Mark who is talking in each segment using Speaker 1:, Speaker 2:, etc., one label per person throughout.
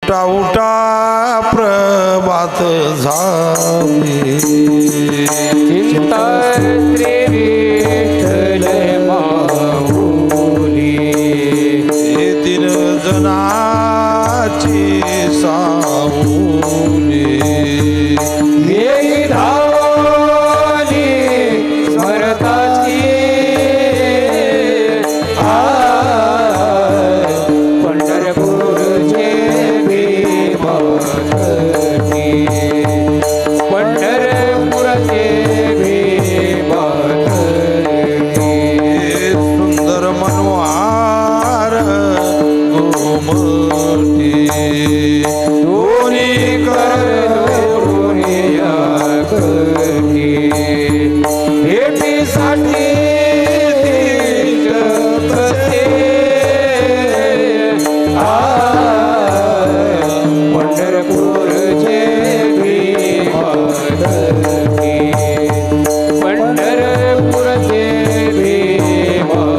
Speaker 1: उठा उठा प्रभात झाली
Speaker 2: चिंता श्री विठ्ठल माऊली
Speaker 1: हे दिन जनाची सावली
Speaker 2: येई धावली स्मरताची पंढरपूरचे भीमकटी पंढरपूरचे भीमकटी
Speaker 1: सुंदर मनोहार गोमटी
Speaker 2: दोन्ही कर दोन्ही कटी भेटीसाठी जगते पंढरपूरचे भीमकटी पंढरपूरचे भीमकटी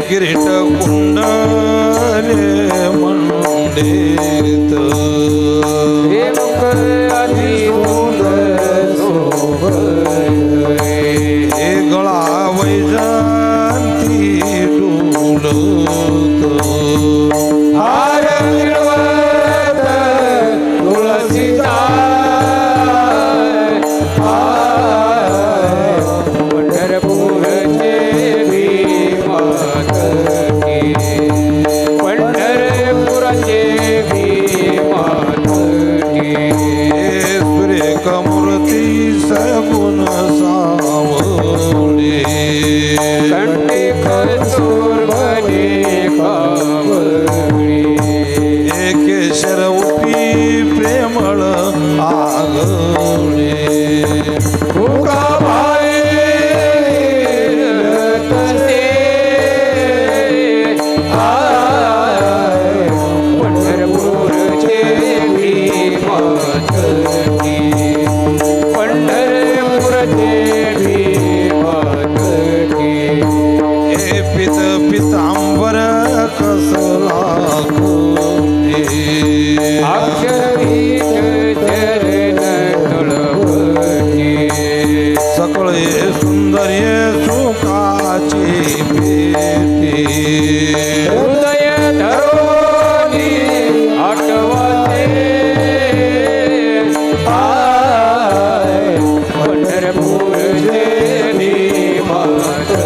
Speaker 1: किरीट कुंडले मंडित
Speaker 2: हे मुख अति सुंदर शोभते
Speaker 1: हे गळा वैजंती डुलत
Speaker 2: हार मिळवत तुळसीचा पंढरपूरचे भीमकटी पंढरपूरचे भीमकटी
Speaker 1: हे सुरेख मूर्ती सगुण सावळी
Speaker 2: कंठी खरचूर भले कावळी
Speaker 1: हे केशर उटी प्रेमळ आगळे
Speaker 2: मुका तसे पंढरपूरचे भीमकटी पंढरपूरचे भीमकटी
Speaker 1: हे पित पितांबर कसला
Speaker 2: अक्षरी चरण तुळवती
Speaker 1: सकळे सुंदर्य सुखाची पेटी
Speaker 2: हृदय धरोनी आठवते पंढरपूरचे भीमकटी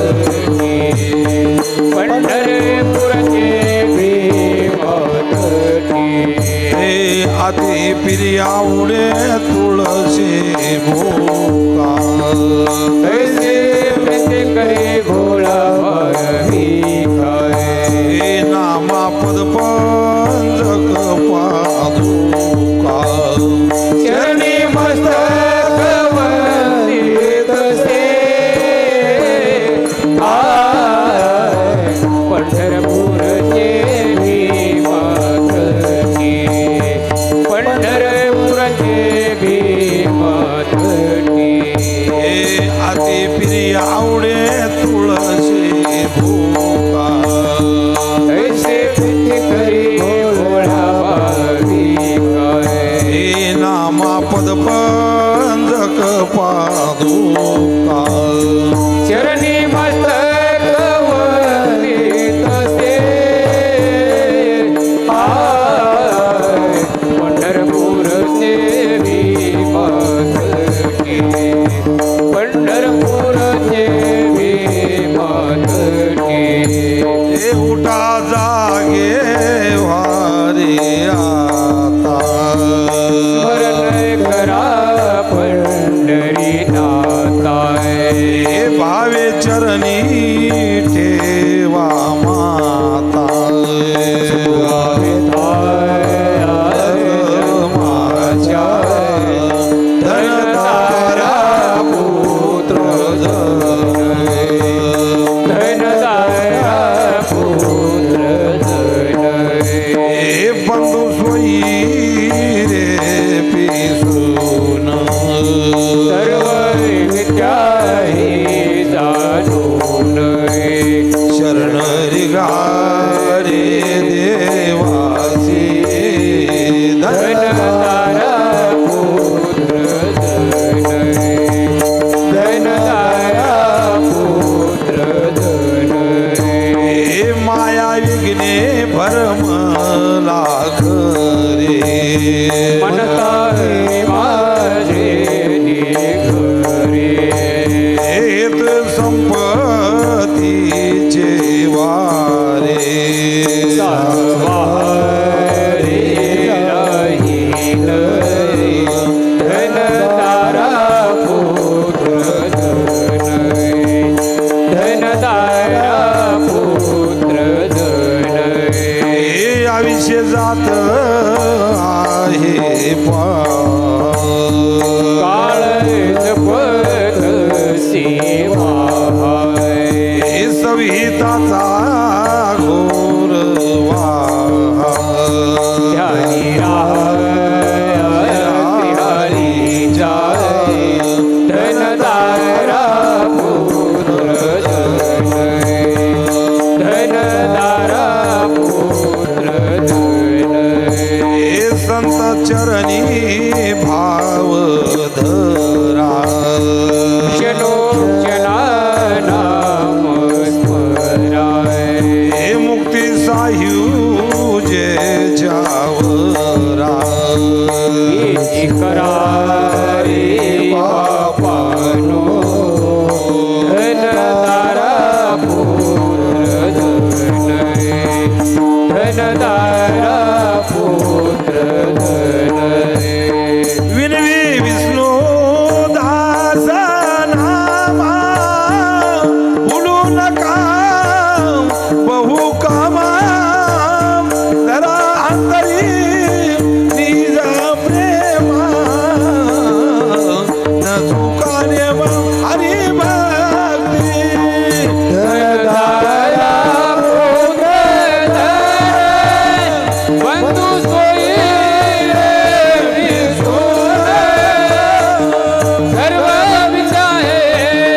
Speaker 2: पंढरपूरचे भीमकटी
Speaker 1: हे अति प्रियावडे तुळशी भोका
Speaker 2: कैसे प्रीति करे भोला भाई
Speaker 1: हे नामा पद पंजक पादुका
Speaker 2: चरणी मस्तक वंदित से पंढरपूरचे भीमकटी पंढरपूरचे भीमकटी
Speaker 1: हे अति प्रियावडे तुळशी भोका
Speaker 2: कैसे प्रीति करी भोला
Speaker 1: मला खरे
Speaker 2: म्हणता माझे घरे
Speaker 1: येत संपत्तीचे वारे
Speaker 2: वारे राहील धन तारा पुत्र धन तारा पुत्र धन
Speaker 1: हे आयुष्य जात आहे
Speaker 2: काळ जपत सेवा
Speaker 1: हे सविताचा घोर
Speaker 2: ध्यानी राहरी जाय धन तारा पुत्र धन तारा पुत्र धन
Speaker 1: हे संत चरणी भाव धरा
Speaker 2: क्षणो क्षणा नाम स्मराय
Speaker 1: हे मुक्ती सायुजे जावरा
Speaker 2: करारे पापानो धन तारा पुत्र धन तारा पुत्र धन
Speaker 1: विनवी विष्णू दास नामा भूलू नका बहु कामा तरा अंतरी निज प्रेमा न चुकाने हरी भक्ती
Speaker 2: तारा पुत्र बंधु सोई सर्व विचाहे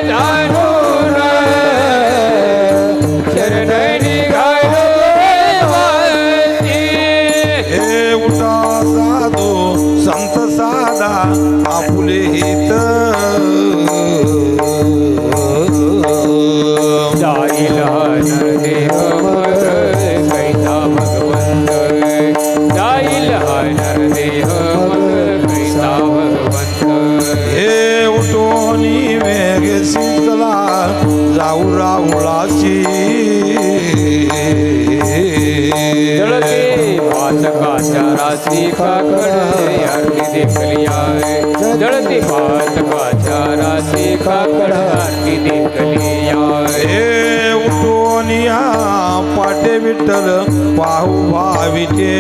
Speaker 2: जाणून शरणनी घालो
Speaker 1: हे उठा साधो संत साधा आपुले हित
Speaker 2: जाईल नरदेव मग कैसा भगवंत जाईल नरदेव मग कैसा भगवंत
Speaker 1: हे उठोनी वेग शीतला जाऊ राहुळाची
Speaker 2: जळते पातकाच्या राशी काकड आरती देखली आहे जळते पातकाच्या राशी काकड आरती देखली आहे
Speaker 1: हे उठोनिया पाटे विठ्ठल पाहू भाविके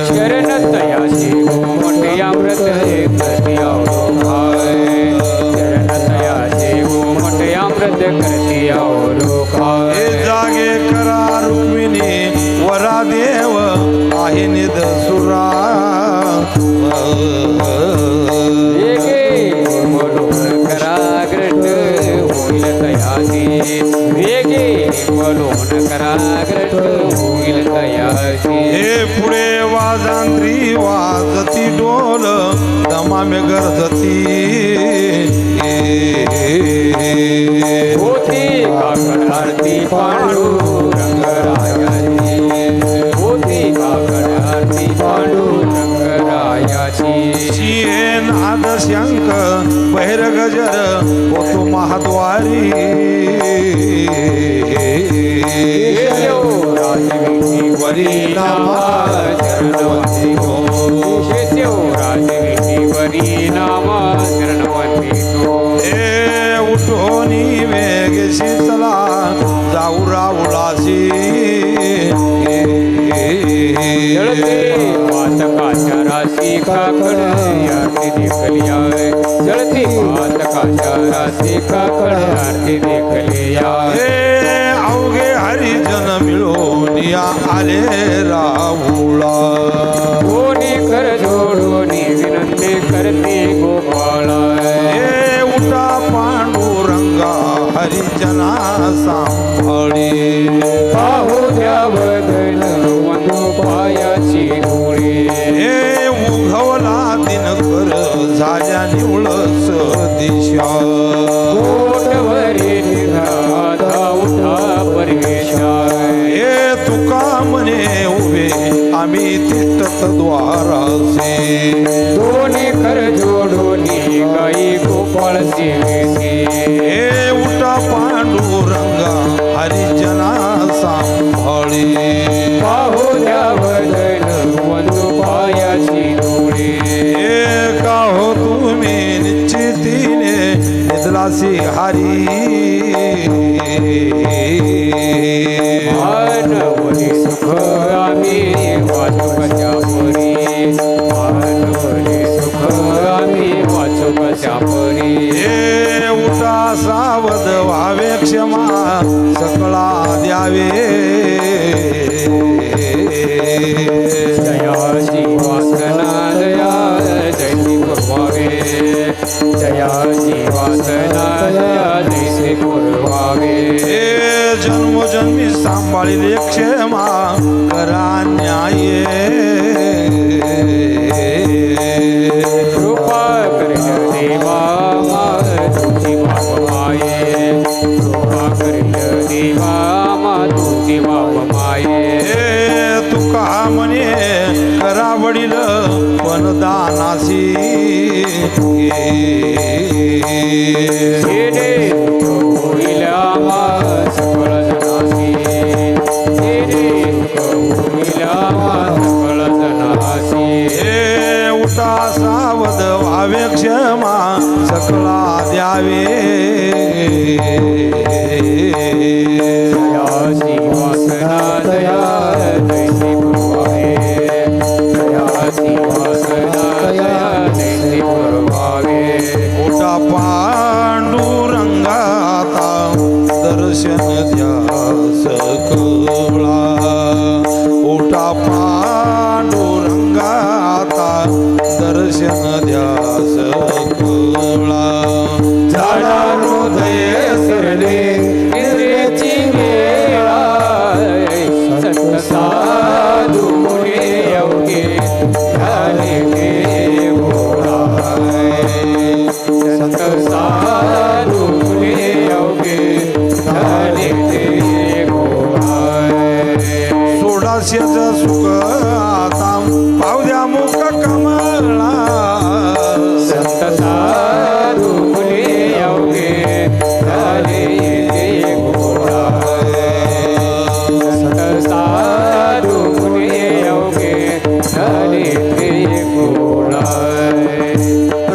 Speaker 2: शरण तयाशी मोठे अमृत करती आवडो खाय शरण तयाशी मोठे अमृत करती आवडो
Speaker 1: हे
Speaker 2: खाय
Speaker 1: जागे करा रुक्मिणी वरा देव आहे निध सुरा
Speaker 2: वेगे मनोहर कराग्रट होईल तयासी वेगे मनोहर कराग्रट होईल तयासी
Speaker 1: हे पुढे वाजांत्री वाजती डोल दमामे गरजती
Speaker 2: होती काकड आरती पांडुरंगरायाची होती काकड आरती पांडुरंगरायाची
Speaker 1: शिये नाद शंख बहिर गजर होतो महाद्वारी
Speaker 2: शेषो राजविधी वरी नामा चरणवंती हो शेषो राजविधी वरी नामा चरणवंती हो
Speaker 1: हे उठोनी वेग शीतला जाऊ राहुळाशी
Speaker 2: जळते पातकाच्या राशी काकड आरती देखली आहे जळते पातकाच्या राशी काकड आरती देखली आहे
Speaker 1: हे अवघे हरिजन मिळून या आले राहुळा
Speaker 2: कोणी कर जोडोनी विनंती करते गोपाळा
Speaker 1: हे उठा पांडुरंगा हरिजना सांभाळी
Speaker 2: पाहू द्या वदन वंदू पायाची डोळे
Speaker 1: हे उघवला दिनकर झाल्या निवळस दिशा
Speaker 2: कोटवरी निघा उठा परमेश
Speaker 1: द्वारासी
Speaker 2: दोन्ही कर जोडून गाई गोपाळ सेवेसी
Speaker 1: हे उठा पांडुरंगा हरिजना सांभाळी
Speaker 2: पाहू द्या वदन वंदू पायाची डोळे
Speaker 1: का हो तुम्ही निश्चितीने निदलासी हरी
Speaker 2: मानवरी सुख आम्ही वाचू कशा परी मानवरी सुख आम्ही वाचू कशा परी
Speaker 1: हे उठा सावध व्हावे क्षमा सकळा द्यावे
Speaker 2: जयाची वासना दया जैसी पुरवावे जयाची वासना दया जैसी पुरवावे
Speaker 1: हे जन्मोजन्मी सांभाळिले क्षमा करा न्याय
Speaker 2: कृपा करिय देवा तुझी बाप माये कृपा करिय देवा तुझी बाप माये
Speaker 1: हे तुका म्हणे करा वडील पण दानासी
Speaker 2: येणे होईल आम्हा सकळ जनासी येणे होईल आम्हा सकळ जनासी
Speaker 1: हे उठा सावध व्हावे क्षमा सकळा द्यावे
Speaker 2: जयाची वासना दया जैसी पुरवावे जयाची वासना दया जैसी पुरवावे
Speaker 1: उठा पांडुरंगाता दर्शन द्या सकळा उठा पांडुरंगाता दर्शन द्या सकळा झाडा हृदय
Speaker 2: सरले इंद्रियाची मेळा संत साधू मुनी अवघे झाले गोळा संत साधू मुनी अवघे झाले गोळा
Speaker 1: सोडाशेच सुख आता पावद्या मुख कमळा
Speaker 2: संत साधू मुनी अवघे झाले गोळा संत साधू मुनी अवघे झाले गोळा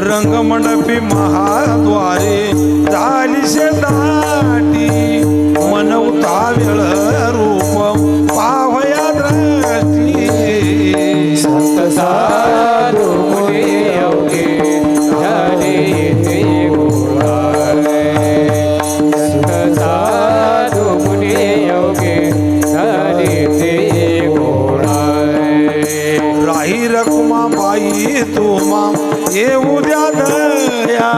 Speaker 1: रंगमंडपी महाद्वारे झाली शेताटी मनवता वेळ रूप पावया दृष्टी
Speaker 2: संत साधू मुनी अवघे झाले गोळा संत साधू मुनी अवघे झाले गोळा
Speaker 1: राही रकुमा बाई तुमा येऊ द्या दया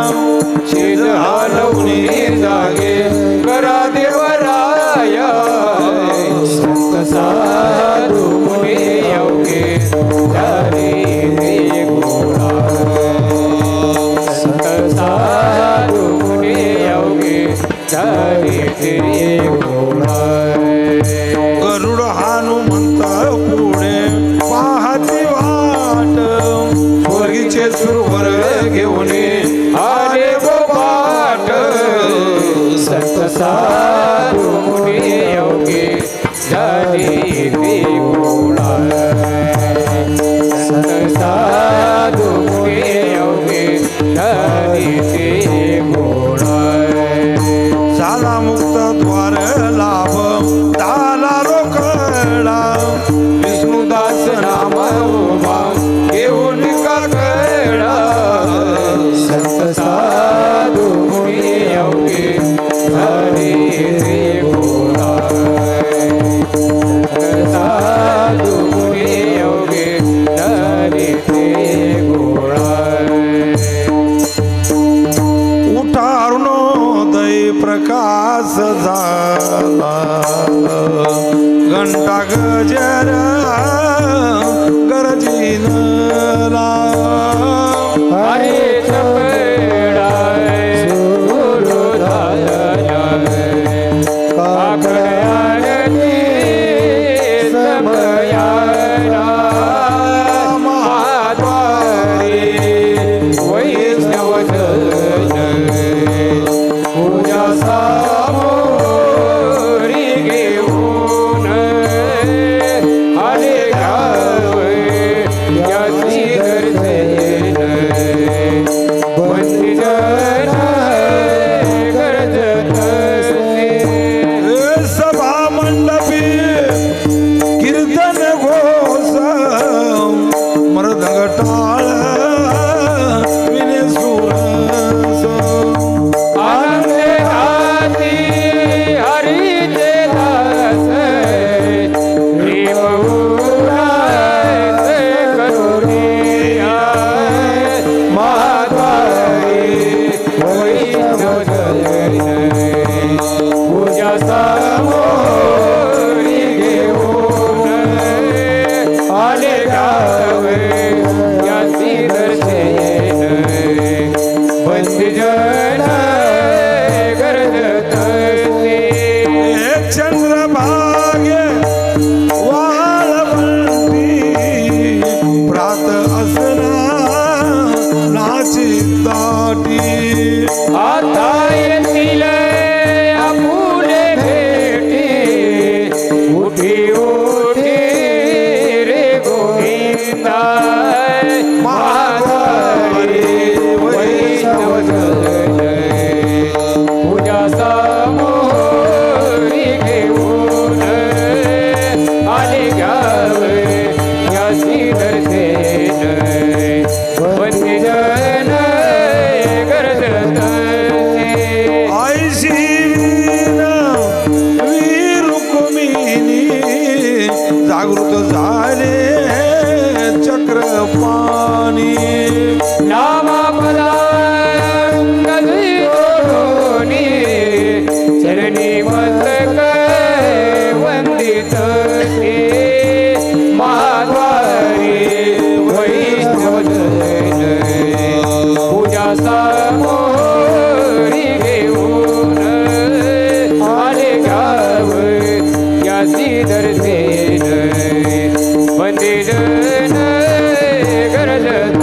Speaker 2: शेज हलवणी जागे करा देवराया संत साधू मुनी अवघे झाले गोळा संत साधू मुनी अवघे झाले गोळा
Speaker 1: गरुड हनुमंत पुढे पाहती वाट स्वर्गीचे सुरवर घेऊन
Speaker 2: आले गोपाट संत साधू मुनी अवघे झाले गोळा संत साधू मुनी अवघे झाले गोळा
Speaker 1: झाला मुक्त द्वार लाभ झाला रोकडा विष्णुदास नाम उभा घेऊन काकडा
Speaker 2: संत साधू मुनी अवघे झाले गोळा संत साधू मुनी अवघे झाले गोळा
Speaker 1: उठा अरुणोदय प्रकाश झाला घंटा गजर गरजीन
Speaker 2: हरे चपडाय सुरू झाला काकड्याने समयाला उठे रे गोविंदा माधवारी वैष्णव जन पूजा समोरी घेऊन आले गावे यासी दर्शन वंदे जन गरजत
Speaker 1: ऐशी वीर रुक्मिणी जागृत झाले चक्रपाणी
Speaker 2: नामापदांगोनी चरणी मस्तक वंदित ते माधवारी वैष्णव जन पूजा समोरी घेऊन आले गाव यासी दर्शन वंदे जन गरजत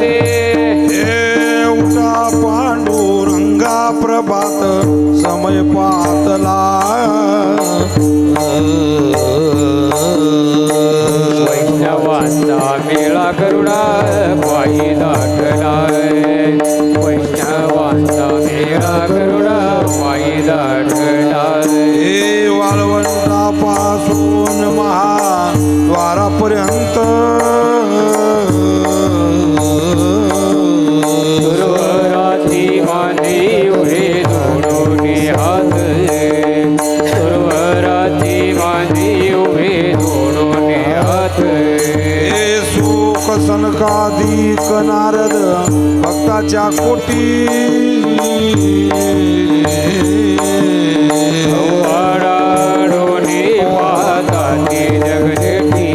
Speaker 2: ते
Speaker 1: उठा पांडुरंगा प्रभात समय पातला
Speaker 2: वैष्णवांचा मेळा करुणा पायी दाखला वैष्णवांचा मेळा करुणा पायी दाखला
Speaker 1: हे वाळवंटापासून महाद्वारापर्यंत
Speaker 2: सुरवराची मांदी उभे धोडून हात सुरवराची मांदी उभे धोडून हात
Speaker 1: हे सुख सनकादिक नारद भक्ताच्या कोटी
Speaker 2: कव्वाडाडोनी पाहताती जगदेठी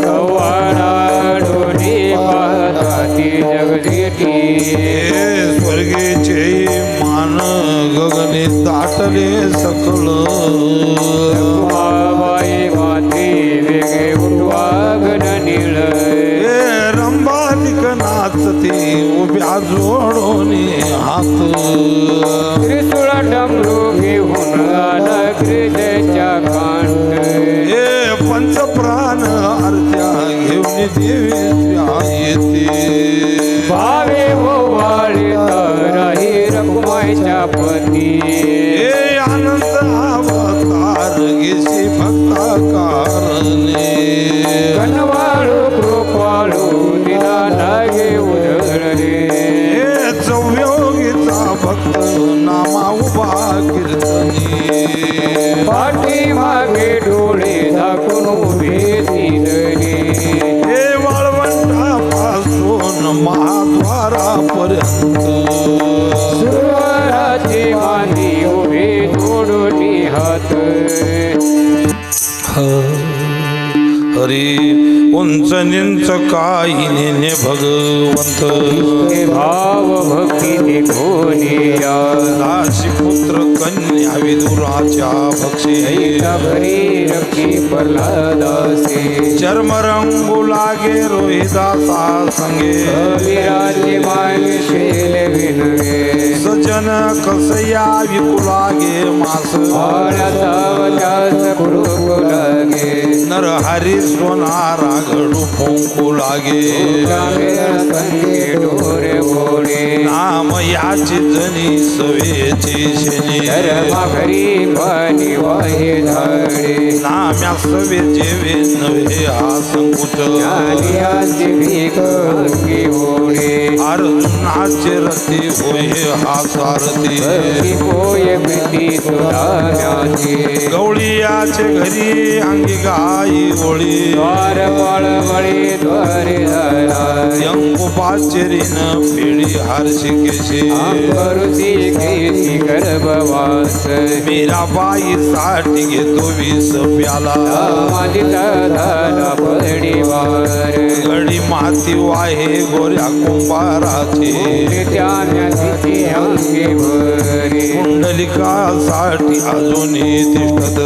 Speaker 2: कव्वाडाडोनी पाहताती जगदेठी
Speaker 1: हे स्वर्गीचे मान गगने दाटले सकळ
Speaker 2: बाई माती वेगे उठवा गण नीळ
Speaker 1: हे रंबालिक नाचते उभ्या जोडोनी हात
Speaker 2: त्रिशूळ डमरू घेऊन आला गिरिजेच्या कांठ
Speaker 1: हे पंचप्राण आरत्या घेऊन देवीच्या येते
Speaker 2: भावे ओवाळी राही रखुमाईच्या पती
Speaker 1: हे आनंद अवतार घेशी भक्ता कारणे
Speaker 2: कनवाळू कृपाळू दिला लागे उधळले
Speaker 1: हे चौयोगीचा भक्त नामा उभा कीर्तनी
Speaker 2: पाठी मागे डोळे दाखवून उभे तिजले
Speaker 1: हे वाळवंटापासून महाद्वारापर्यंत
Speaker 2: सुरवराची मांदी उभे जोडून हात
Speaker 1: हरी उंच निंच काही नेने भगवंत
Speaker 2: हे भाव भक्ती देखोनिया
Speaker 1: दासी पुत्र कन्या विदुराच्या भक्षे
Speaker 2: ऐका भरी रखी प्रल्हादासे
Speaker 1: चर्म रंगू लागे रोहिदासा संगे
Speaker 2: विराजे मागे शेल विनगे
Speaker 1: सजन कसया विकुलागे मास
Speaker 2: आळ्याचा वजास कुरुकु लागे
Speaker 1: नर हरी सोनारा घडू फोंकू लागे
Speaker 2: संगे डोरे बोळे
Speaker 1: नाम याची जनी सवेची शनी
Speaker 2: धर्मा घरी पाणी वाहे झाडे
Speaker 1: नाम्या सवे जेवे नव्हे हा संकुच
Speaker 2: ज्ञानियांची भीक अंगी होणे
Speaker 1: अर्जुनाचे रथी होय हा सारथी
Speaker 2: भक्ती होय भीती तुला ज्ञाती
Speaker 1: गवळीयाचे घरी अंगी गाई ओळी
Speaker 2: द्वार वळवळी द्वारे झाला
Speaker 1: अंकुपाचेरीन पिढी हारशिकेशी
Speaker 2: अंबरुची केशी गर्भवास
Speaker 1: मीराबाई साठी घेतो विष प्याला
Speaker 2: मालिता झाला पडीवार
Speaker 1: गडी माती वाहे गोऱ्या कुंभाराची
Speaker 2: त्या म्यातीची अंगी भरी
Speaker 1: कुंडलिकासाठी अजूनही तिष्ठत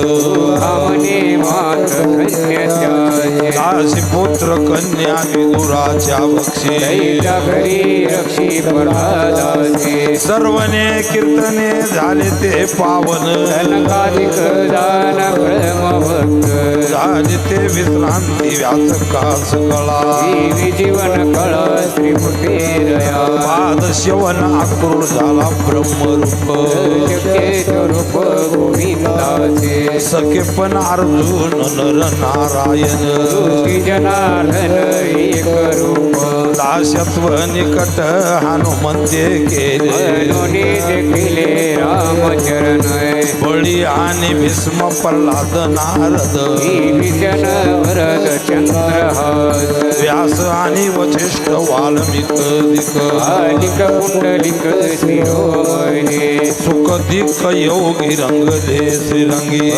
Speaker 2: आमने मात धन्यत्याची
Speaker 1: दासी पुत्र कन्या विदुराच्या बक्षी
Speaker 2: दैत्या घरी रक्षी प्रल्हादाचे
Speaker 1: सर्वने कीर्तने झाले ते पावन
Speaker 2: जनकाधिक दान ब्रह्मभक्त
Speaker 1: झाले ते विश्रांती व्यासकास कळा
Speaker 2: देवी जीवन कळ त्रिपुटी दया
Speaker 1: पाद श्यवन आक्रोड झाला ब्रह्मरूप
Speaker 2: रूप गोविंदाचे
Speaker 1: सखेपण अर्जुन नर नारायण
Speaker 2: श्री जनार्दन एक रूप
Speaker 1: दासत्व निकट हनुमंते केले
Speaker 2: मनोनी देखिले रामचरण
Speaker 1: बळी आणि भीष्म प्रल्हाद नारद
Speaker 2: विजन वरद चंद्रहास
Speaker 1: व्यास आणि वशिष्ठ वाल्मिक दिक
Speaker 2: आलिक पुंडलिक शिरोमणी
Speaker 1: सुख दिक योगी रंगले श्रीरंगी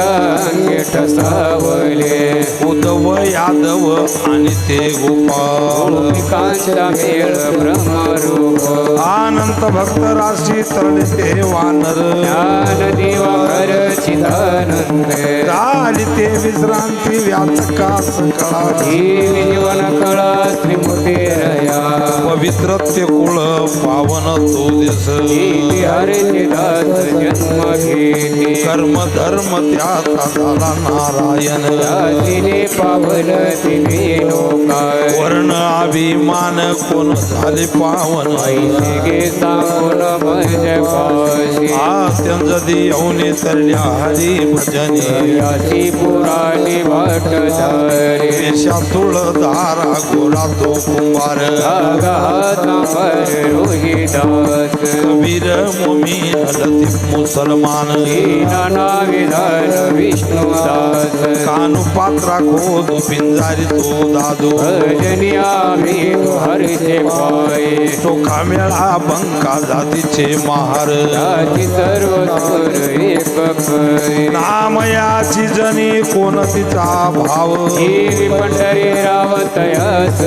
Speaker 2: अंगे ठसावले
Speaker 1: उद्धव यादव आणि ते गोपाल
Speaker 2: कांचा मेळ ब्रह्मरूप
Speaker 1: अनंत भक्त राशी तरले ते वानर
Speaker 2: ज्ञान दिवाकर चिदानंद
Speaker 1: झाली ते विश्रांती व्यासकास कळा
Speaker 2: देवी जीवन कळा त्रिमुटी रया
Speaker 1: पवित्र ते कुळ पावन तो देश
Speaker 2: हरे दास जन्म घेते
Speaker 1: कर्म धर्म त्याचा झाला नारायण
Speaker 2: तिने पावन तिने लोकाय
Speaker 1: वर्ण अभिमान कोण झाले पावन
Speaker 2: गे सांगून मज पाशी
Speaker 1: आत्यंजदी येऊन तरल्या हरी भजनी
Speaker 2: याची पुराणी वाट धारे
Speaker 1: पेशा तुळधारा गोरा तो कुंभार
Speaker 2: रोहिदास
Speaker 1: कबीर मोमीन लतीफ मुसलमान
Speaker 2: नाना विधान विष्णुदास
Speaker 1: कानु पात्रा खोद पिंजारी तो दादू
Speaker 2: भजनिया मी हरचे पाय
Speaker 1: चोखा मेळा बंका जातीचे महार
Speaker 2: याची सर्व स्वर एक करी
Speaker 1: नामयाची जनी कोण तिचा भाव
Speaker 2: देवी पंढरी रावतयास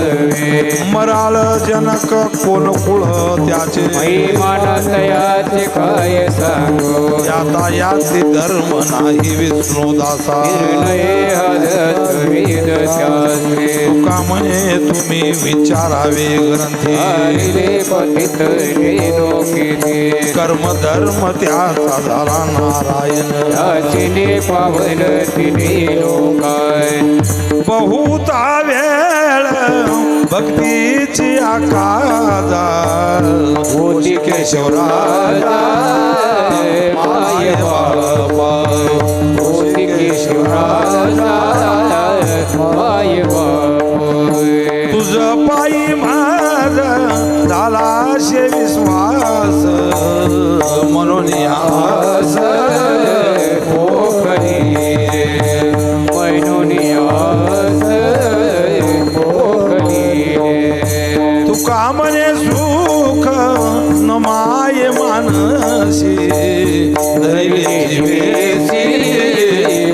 Speaker 1: मराळ जनक कोण कुळ त्याचे
Speaker 2: महिमानतयाचे काय सांगो
Speaker 1: यातायाती धर्म नाही विष्णुदासा
Speaker 2: निर्णय हदत वेद त्याचे
Speaker 1: तुका म्हणे तुम्ही विचारावे ग्रंथी
Speaker 2: आले पतित रेनो केले
Speaker 1: कर्म धर्म त्याचा झाला नारायण
Speaker 2: याचिने पावन तिने लोकाय
Speaker 1: बहुता वेळ भक्तीची आकाजा
Speaker 2: होती
Speaker 1: केशवराजा
Speaker 2: माय बाबा होती केशवराजा माय बाबा
Speaker 1: तुझ पायी माझ झाला शे विश्वास म्हणून आस तुका म्हणे सुख न माये मानसी धरिले वेसी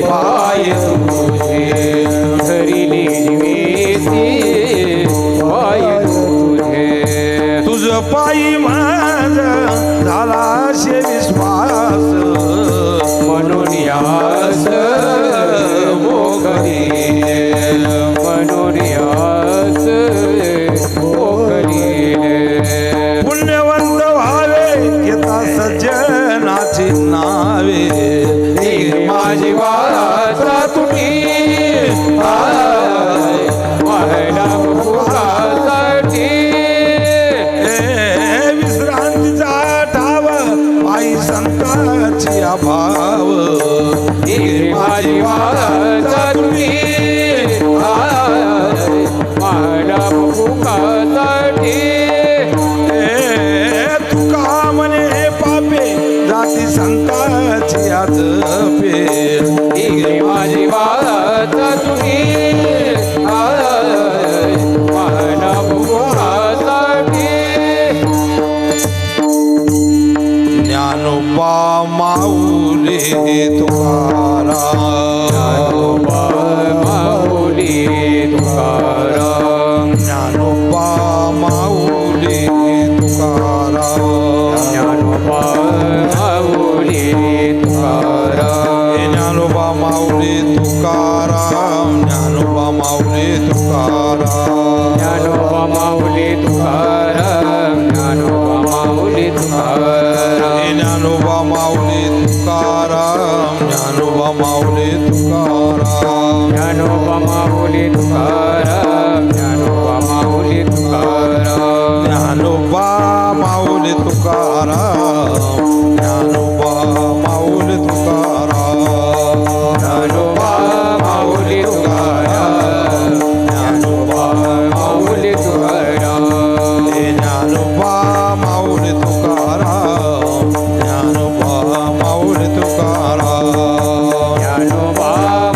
Speaker 1: पाय तुझे
Speaker 2: धरिले जीवेसी पाय तुझे
Speaker 1: तुझ पायी माझ झाला शे विश्वास
Speaker 2: म्हणून यास मोगरी म्हणून यास मोगरी
Speaker 1: पुण्यवंत व्हावे घेता सज्जनाची नावे
Speaker 2: माझी वाचा तुम्ही महिला मुखासाठी
Speaker 1: विश्रांतीचा ठाव आई संताची अभाव
Speaker 2: माझी वाचा तुम्ही महिला मुखासाठी
Speaker 1: तुका म्हणे पापे जाती संताची आदपे
Speaker 2: माझी वाचा तुम्ही महिला मुखासाठी
Speaker 1: ज्ञानोबा माऊली तुकाराम
Speaker 2: माऊली तुकाराम
Speaker 1: ज्ञानोबा माऊली तुकाराम
Speaker 2: ज्ञानोबा माऊली तुकाराम
Speaker 1: ज्ञानोबा माऊली तुकाराम तुकाराम ज्ञानोबा माऊली तुकाराम
Speaker 2: ज्ञानोबा माऊली तुकाराम ज्ञानोबा माऊली तुकाराम
Speaker 1: ज्ञानोबा माऊली तुकाराम ज्ञानोबा माऊली तुकाराम
Speaker 2: ज्ञानोबा माऊली तुकाराम ज्ञानोबा माऊली तुकाराम
Speaker 1: ज्ञानोबा माऊली तुकाराम ज्ञानोबा माऊली तुकाराम
Speaker 2: ज्ञानोबा माऊली तुकाराम ज्ञानोबा माऊली तुकाराम
Speaker 1: ज्ञानोबा माऊली तुकाराम ज्ञानोबा माऊली तुकाराम
Speaker 2: ज्ञानोबा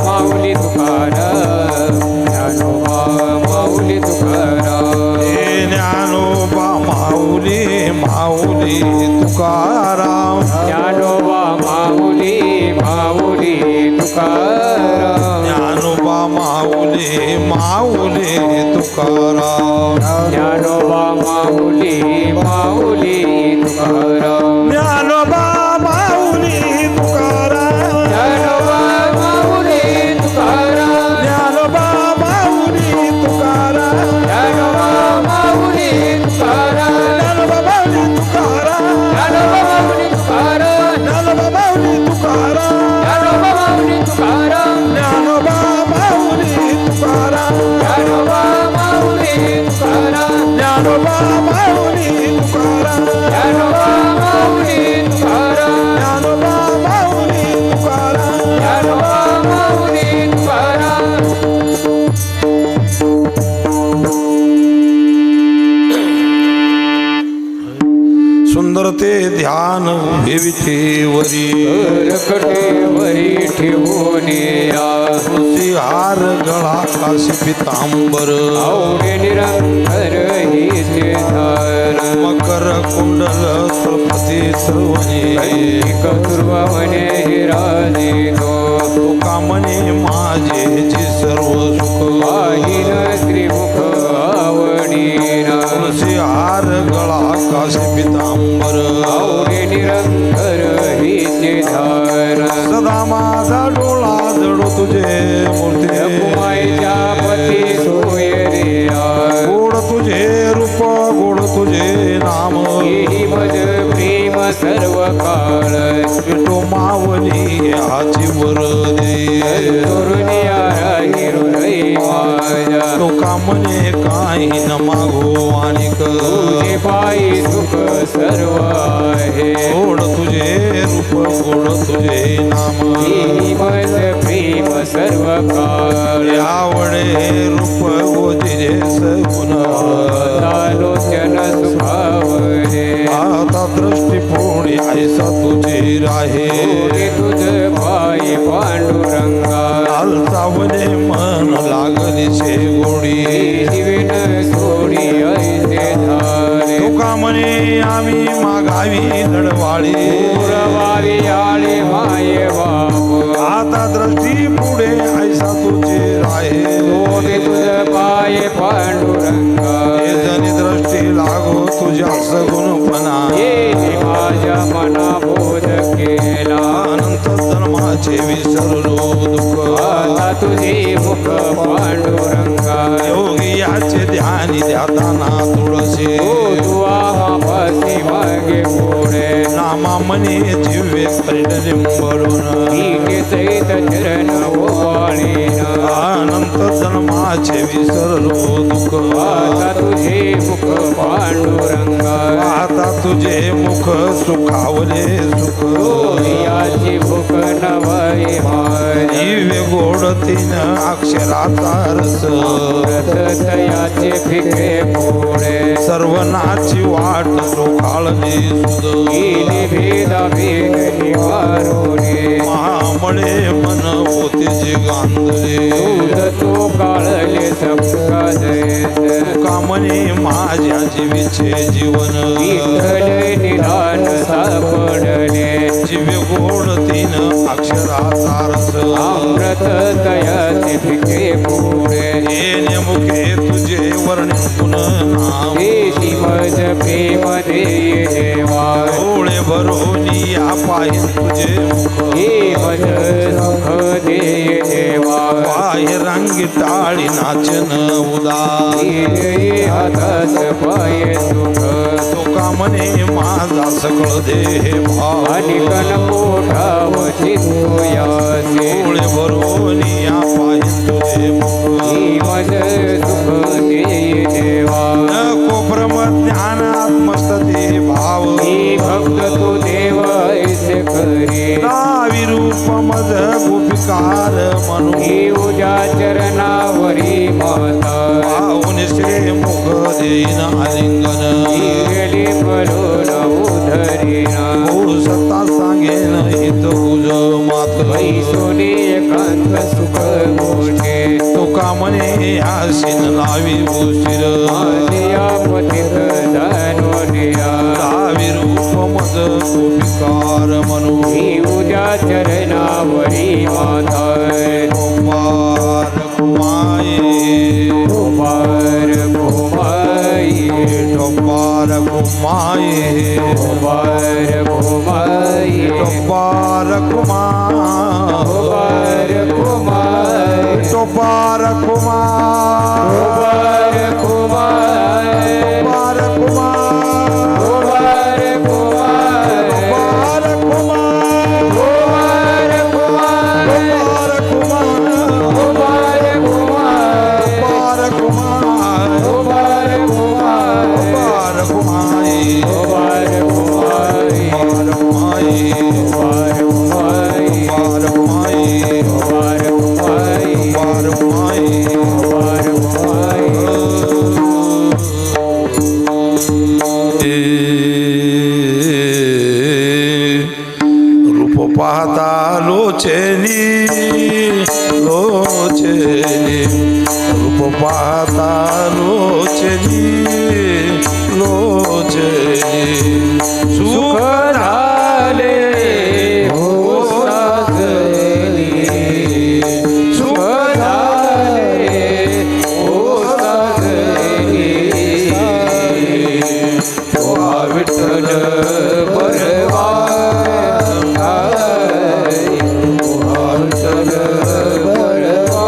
Speaker 2: माऊली तुकाराम ज्ञानोबा माऊली तुकाराम
Speaker 1: ज्ञानोबा माऊली माऊली तुकाराम
Speaker 2: ज्ञानोबा माऊली माऊली तुकाराम
Speaker 1: ज्ञानोबा माऊली माऊली तुकाराम
Speaker 2: ज्ञानोबा माऊली माऊली तुकाराम
Speaker 1: ज्ञानोबा माऊली तुकाराम
Speaker 2: ज्ञानोबा माऊली तुकाराम
Speaker 1: ज्ञानोबा माऊली तुकाराम
Speaker 2: ज्ञानोबा माऊली तुकाराम
Speaker 1: ज्ञानोबा माऊली तुकाराम
Speaker 2: ज्ञानोबा माऊली तुकाराम
Speaker 1: ज्ञानोबा माऊली तुकाराम
Speaker 2: ज्ञानोबा माऊली तुकाराम
Speaker 1: ज्ञानोबा माऊली तुकाराम
Speaker 2: ज्ञानोबा माऊली तुकाराम
Speaker 1: ज्ञानोबा माऊली तुकाराम
Speaker 2: ज्ञानोबा माऊली तुकाराम
Speaker 1: ज्ञानोबा माऊली तुकाराम
Speaker 2: ज्ञानोबा माऊली तुकाराम
Speaker 1: सुंदर ते ध्यान उभे विठेवरी
Speaker 2: रखटेवरी ठेवून या
Speaker 1: हार गळा काशी पितांबर
Speaker 2: आवडे निरंतर हिचे धार
Speaker 1: मकर कुंडल सरपती सर्वने
Speaker 2: कतुर्वने हिराजिनो
Speaker 1: तुका म्हणे माझे जे सर्व सुख
Speaker 2: पाहिन त्रिमुख आवडीना
Speaker 1: हार गळा काशी पितांबर
Speaker 2: आवडे निरंतर हिचे धार
Speaker 1: सदा माझा डोळा जडो तुझे मूर्ती
Speaker 2: रघुमाईच्या पती सोयरिया
Speaker 1: गोड तुझे रूप गोड तुझे नाम
Speaker 2: ही मज प्रेम सर्व काळ
Speaker 1: विठो मावली हाची वरदे
Speaker 2: तरुणिया हृदय माझ्या
Speaker 1: तुका म्हणे काही न मागो आणि
Speaker 2: तुझे पायी सुख सर्व आहे
Speaker 1: गोड तुझे रूप गोड तुझे नाम
Speaker 2: ही मज प्रेम सर्व काळ
Speaker 1: आवडे रूप गोजिरे सगुण
Speaker 2: लोचन सुखावरे
Speaker 1: आता दृष्टी पोळी ऐसा तुझे राहे
Speaker 2: तुझ पायी पांडुरंगा
Speaker 1: चावले मन लागली शे गोडी
Speaker 2: जीवन सोडी ऐसे धारे
Speaker 1: तुका म्हणे आम्ही मागावी लढवाळी
Speaker 2: पुरवावी आळे माये बाप
Speaker 1: आता दृष्टी पुढे ऐसा तुझे राहे
Speaker 2: तोडे तुझ पाये पांडुरंगा
Speaker 1: हे जणी दृष्टी लागो तुझ्या सगुणपणा
Speaker 2: ये माझ्या मना बोध केला
Speaker 1: अनंत धर्माचे विसरलो दुःख
Speaker 2: आता तुझे मुख पांडुरंगा
Speaker 1: योगी याचे ध्यानी ध्याताना तुळशी
Speaker 2: तू आमापासी मागे पुढे
Speaker 1: नामा म्हणे जिव्हे परिडलिंबळून
Speaker 2: नीके सहित चरण ओवाळीन
Speaker 1: अनंत जन्माचे विसरलो दुःख
Speaker 2: आता तुझे मुख पांडुरंगा
Speaker 1: आता तुझे मुख सुखावले सुख
Speaker 2: याची भूक नवये माझ्या
Speaker 1: दिव्य गोड तीन अक्षराचा रस
Speaker 2: तयाचे फिके पुढे
Speaker 1: सर्वनाची वाट सुखाळली सुद
Speaker 2: गेली भेदा भेद निवारोने
Speaker 1: महामळे मन होते जे गांधले
Speaker 2: तुझ तो काळले सबका जयत
Speaker 1: तुका म्हणे माझ्या जीवीचे जीवन
Speaker 2: विठ्ठल निधान सापडले
Speaker 1: जीवे गोड तीन अक्षराचा रस
Speaker 2: अमृत तयाचे फिके पुढे
Speaker 1: येणे मुखे तुझे वर्णन नाम
Speaker 2: देशी मज प्रेम दे देवा
Speaker 1: डोळे भरून या पाहिन तुझे मुख
Speaker 2: हे मज सुख दे देवा
Speaker 1: पाय पाय रांगी टाळी नाचन उदार
Speaker 2: ये हातात पाय सुख
Speaker 1: तुका म्हणे माझा सकळ देह भाव
Speaker 2: आणि कनपोठाव चित्तुयासे
Speaker 1: डोळे भरून या पाय तुझे
Speaker 2: ही मज सुख देई देवा
Speaker 1: नको ब्रह्म ज्ञान आत्मस्तते भाव
Speaker 2: मी भक्त तू देव ऐसे खरे
Speaker 1: नावी रूप मज गोपिकार म्हणून
Speaker 2: ही उजा चरणावरी माता
Speaker 1: पाहून से मुख देईन आलिंगन
Speaker 2: गेली फरून उधरीना
Speaker 1: हो सत्ता सांगेन हित तुझ मात
Speaker 2: पैसोनी एकांत सुख मोठे
Speaker 1: तुका म्हणे आसीन लावी उशीर
Speaker 2: माझ्या पतित जाणोनिया
Speaker 1: नावी रूप मज गोपिकार म्हणून
Speaker 2: ही उजा चरणावरी माता
Speaker 1: कुमार कुमाये
Speaker 2: कुमार कुमाई
Speaker 1: टोपार कुमाये
Speaker 2: कुमार कुमाई
Speaker 1: टोपार कुमार
Speaker 2: कुमार कुमार
Speaker 1: टोपार कुमार
Speaker 2: कुमार कुमार
Speaker 1: टोपार कुमार
Speaker 2: कुमार कुमार
Speaker 1: टोपार कुमार
Speaker 2: कुमार कुमार
Speaker 1: टोपार कुमार
Speaker 2: कुमार कुमार
Speaker 1: टोपार कुमार
Speaker 2: कुमार कुमार
Speaker 1: टोपार कुमाये
Speaker 2: कुमार कुमार
Speaker 1: टोपार कुमाये
Speaker 2: कुमार कुमार
Speaker 1: टोपार कुमाये
Speaker 2: कुमार कुमार
Speaker 1: टोपार कुमाये
Speaker 2: कुमार कुमार
Speaker 1: रूप पाहता लोचनी लोचनी रूप पाहता लोचनी लोचनी सुख
Speaker 2: झाले हो साजनी सुख झाले हो साजनी तुहा विठ्ठल बरवा तुहा विठ्ठल बरवा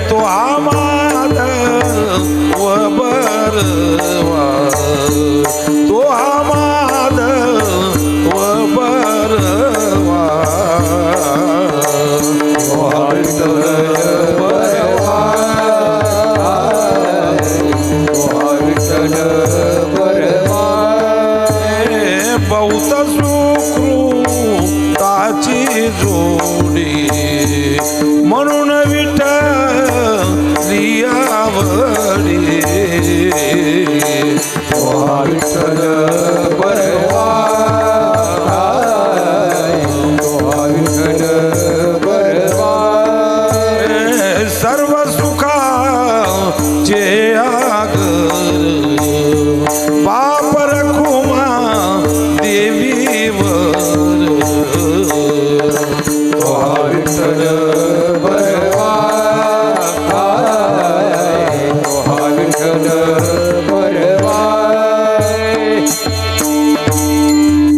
Speaker 1: तो आमाद व बरवा तो आमाद व बरवा
Speaker 2: तुहा विठ्ठल बरवा तुहा विठ्ठल बरवा
Speaker 1: बहुत सुकृताची जोडी म्हणून विठ्ठली आवडी
Speaker 2: तुहा विठ्ठल बरवा तुहा विठ्ठल बरवा
Speaker 1: सर्व सुखाचे आगर बाप रखुमा देवीवर
Speaker 2: तुहा विठ्ठल बरवा तुहा विठ्ठल बरवा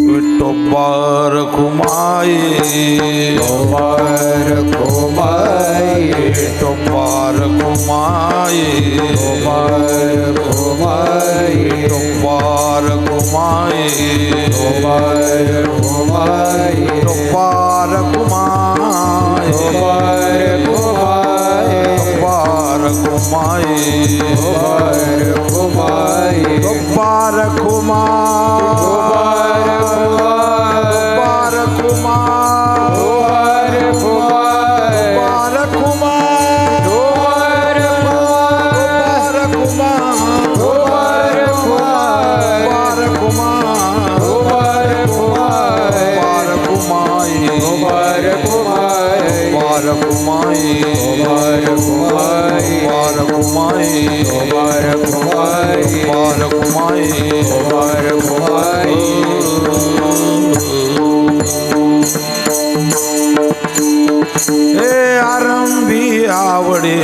Speaker 1: विठोबार कुमाये
Speaker 2: कुमार कुमाई
Speaker 1: विठोबार कुमाये
Speaker 2: कुमार कुमाई
Speaker 1: विठोबार कुमाये
Speaker 2: कुमार कुमाई
Speaker 1: विठोबार कुमाये
Speaker 2: कुमार कुमाई
Speaker 1: विठोबार कुमाये
Speaker 2: कुमार कुमाई
Speaker 1: विठोबार कुमार
Speaker 2: कुमार कुमार
Speaker 1: कुमार कुमार
Speaker 2: कुमार
Speaker 1: कुमार
Speaker 2: कुमार कुमार
Speaker 1: कुमार कुमार
Speaker 2: कुमार
Speaker 1: कुमार कुमाये
Speaker 2: कुमार कुमाई
Speaker 1: कुमार कुमाये
Speaker 2: कुमार कुमाई
Speaker 1: कुमार कुमाये
Speaker 2: कुमार कुमाई
Speaker 1: कुमार कुमाये
Speaker 2: कुमार कुमाई
Speaker 1: हे आरंभी आवडे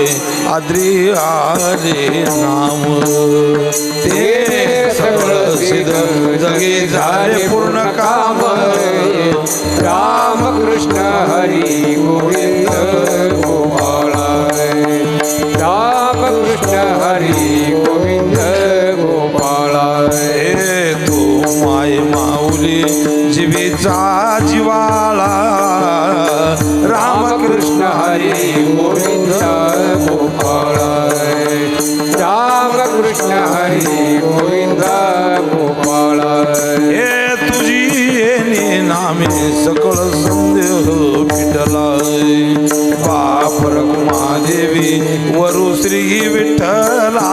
Speaker 1: आद्री आरे नाम ते सगळं सिद्ध जगे झाले पूर्ण काम
Speaker 2: राम कृष्ण हरी गोविंद कृष्ण हरी गोविंद गोपाळ राम कृष्ण हरी गोविंद गोपाळ
Speaker 1: हे तुझी येणे नामे सकळ संदेह विठ्ठला बाप रखुमादेवी वरु श्री विठ्ठला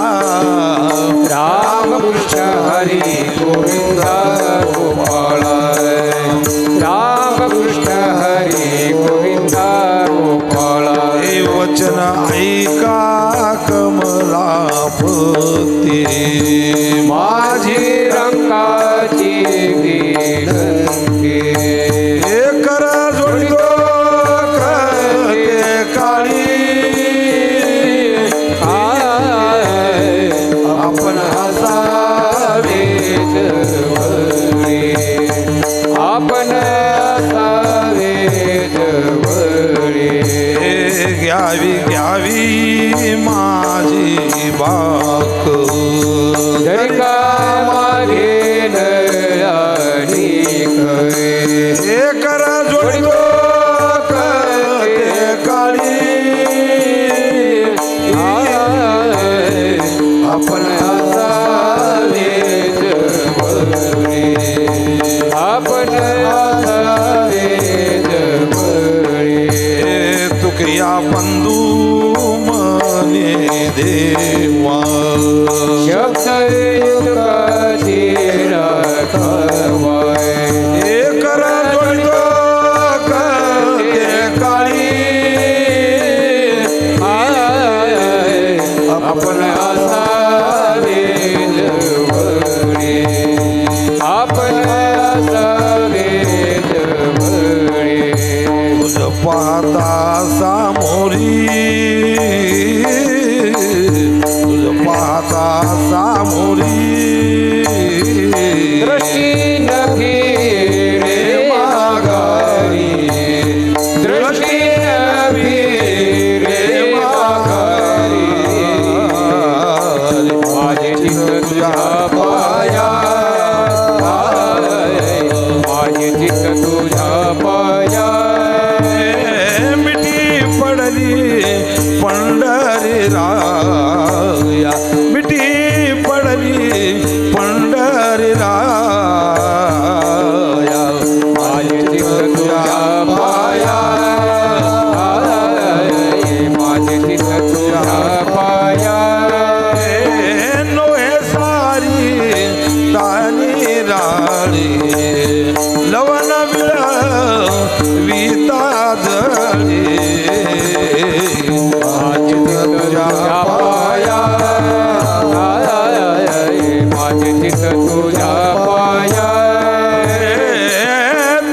Speaker 2: राम कृष्ण हरी गोविंद गोपाळ राम कृष्ण हरी गोविंद गोपाळ
Speaker 1: हे वचन ऐका कमलापती
Speaker 2: माझी रंगाची विनंती
Speaker 1: हे कर जोडितो करते काळी
Speaker 2: आपण हसावे जवळी आपण हसावे जवळी
Speaker 1: हे घ्यावी घ्यावी माझी बाक
Speaker 2: जरी का मागे नयनी
Speaker 1: हे कर जोडितो करते काळी
Speaker 2: आपण हसावे जवळी आपण हसावे जवळी
Speaker 1: हे तुकया बंधू मने देवा
Speaker 2: शब्दयुगाची रखवाय
Speaker 1: हे कर जोडितो करते काळी
Speaker 2: आपण असावे जवळी आपण असावे जवळी
Speaker 1: तुझ पाहता सामोरी तुझ पाहता सामोरी
Speaker 2: दृष्टी न फिरे माघारी दृष्टी न फिरे माघारी माझे चित्त तुझ्या पाया माझे चित्त तुझ्या पाया
Speaker 1: मिठी पडली पंढरी राया मिठी पडली पंढरी राया
Speaker 2: माझे चित्त तुझ्या पाया माझे चित्त तुझ्या पाया
Speaker 1: नोहे सारी तानी राळी लवन विळ विता जळी
Speaker 2: माझे चित्त तुझ्या पाया माझे चित्त तुझ्या पाया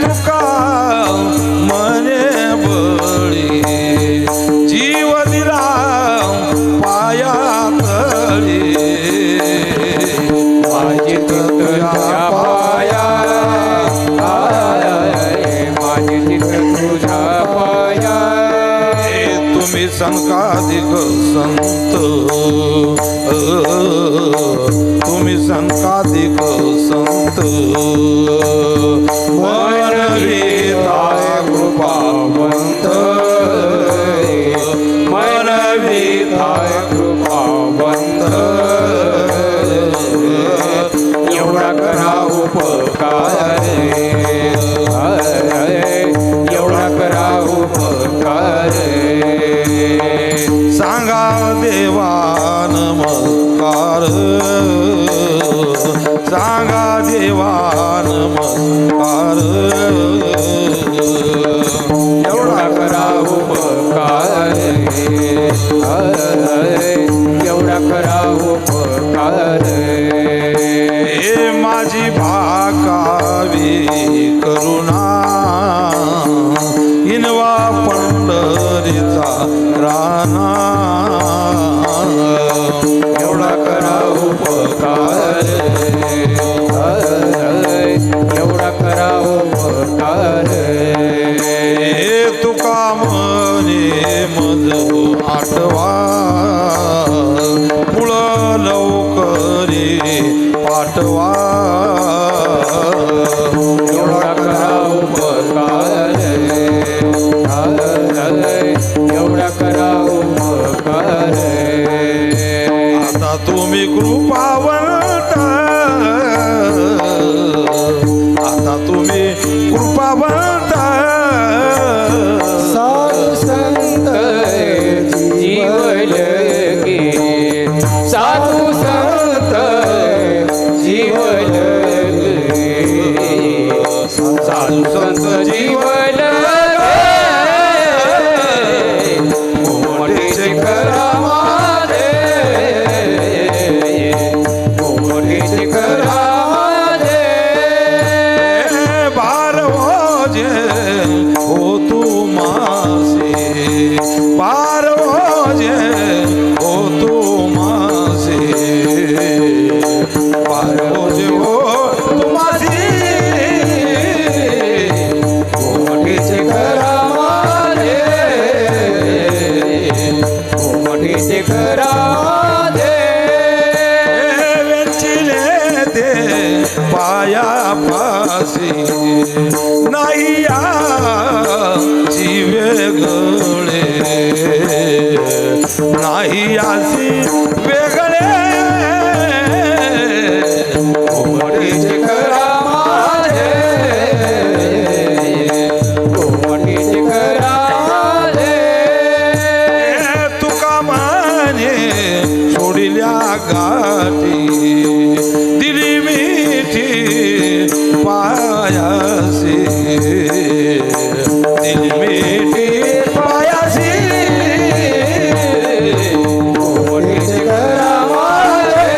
Speaker 1: तुका मने बळी जीव दिला पाया तळी
Speaker 2: माझे चित्त तुझ्या पाया माझे चित्त तुझ्या पाया
Speaker 1: तुम्ही संकाधिक संत तुम्ही संकाधिक संत मनविताय कृपावंत
Speaker 2: मनविताय कृपावंत एवढा करा उपकार एवढा करा उपकार
Speaker 1: सांगा देवा नमस्कार सांगा देवा नमस्कार
Speaker 2: एवढा करा उपकार एवढा करा उपकार
Speaker 1: हे माझी भाकावी करुणा इनवा पंढरीचा राणा
Speaker 2: एवढा करा उपकार एवढा करा उपकार
Speaker 1: हे तुका म्हणे मज आठवा मुळ लवकरी पाठवा
Speaker 2: एवढा करा उपकार एवढा करा उपकार
Speaker 1: आता तुम्ही कृपावंत आता तुम्ही कृपावंत
Speaker 2: साधू संत जीवल गे साधू संत जीवल गे साधू संत जीवल मोठे करा माझे मोठे करा माझे
Speaker 1: बारवाजे हो तू मासे बारवाजे हो तू मासे बारवाजे हो तू मासे
Speaker 2: मोठे करा माझे मोठे करा माझे
Speaker 1: वेचिले ते पाया पासी नाही जीवे गळे नाही आसी वेगळे
Speaker 2: मोठे करा माझे मोठे करा माझे
Speaker 1: तुका माने सोडिल्या गाठी दिली मिठी पायासी दिली मिठी पायासी
Speaker 2: मोठे करा माझे